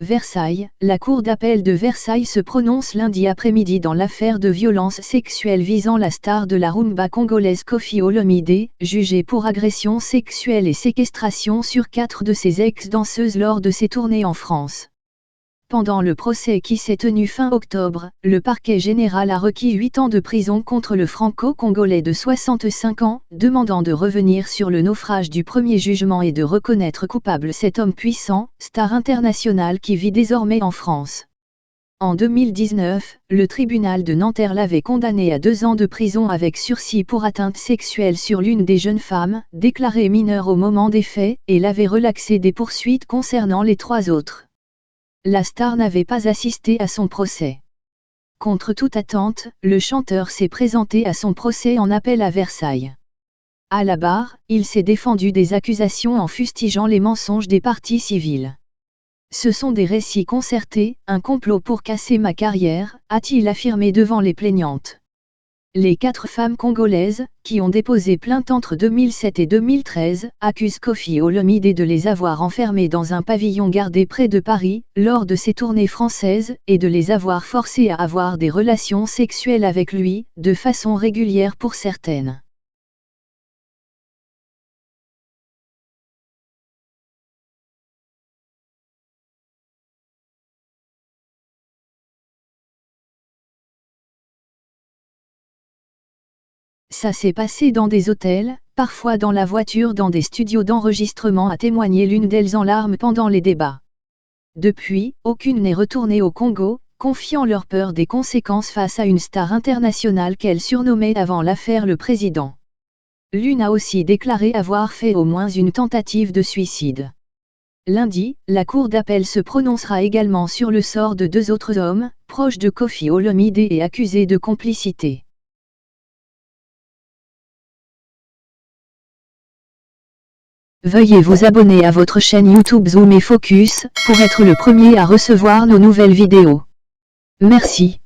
Versailles, la Cour d'appel de Versailles se prononce lundi après-midi dans l'affaire de violences sexuelles visant la star de la rumba congolaise Koffi Olomide, jugée pour agression sexuelle et séquestration sur 4 de ses ex-danseuses lors de ses tournées en France. Pendant le procès qui s'est tenu fin octobre, le parquet général a requis 8 ans de prison contre le franco-congolais de 65 ans, demandant de revenir sur le naufrage du premier jugement et de reconnaître coupable cet homme puissant, star international qui vit désormais en France. En 2019, le tribunal de Nanterre l'avait condamné à 2 ans de prison avec sursis pour atteinte sexuelle sur l'une des jeunes femmes, déclarée mineure au moment des faits, et l'avait relaxé des poursuites concernant les 3 autres. La star n'avait pas assisté à son procès. Contre toute attente, le chanteur s'est présenté à son procès en appel à Versailles. À la barre, il s'est défendu des accusations en fustigeant les mensonges des parties civiles. Ce sont des récits concertés, un complot pour casser ma carrière, a-t-il affirmé devant les plaignantes. Les 4 femmes congolaises, qui ont déposé plainte entre 2007 et 2013, accusent Koffi Olomide de les avoir enfermées dans un pavillon gardé près de Paris, lors de ses tournées françaises, et de les avoir forcées à avoir des relations sexuelles avec lui, de façon régulière pour certaines. Ça s'est passé dans des hôtels, parfois dans la voiture, dans des studios d'enregistrement, a témoigné l'une d'elles en larmes pendant les débats. Depuis, aucune n'est retournée au Congo, confiant leur peur des conséquences face à une star internationale qu'elle surnommait avant l'affaire le président. L'une a aussi déclaré avoir fait au moins une tentative de suicide. Lundi, la Cour d'appel se prononcera également sur le sort de 2 autres hommes, proches de Koffi Olomide et accusés de complicité. Veuillez vous abonner à votre chaîne YouTube Zoom et Focus, pour être le premier à recevoir nos nouvelles vidéos. Merci.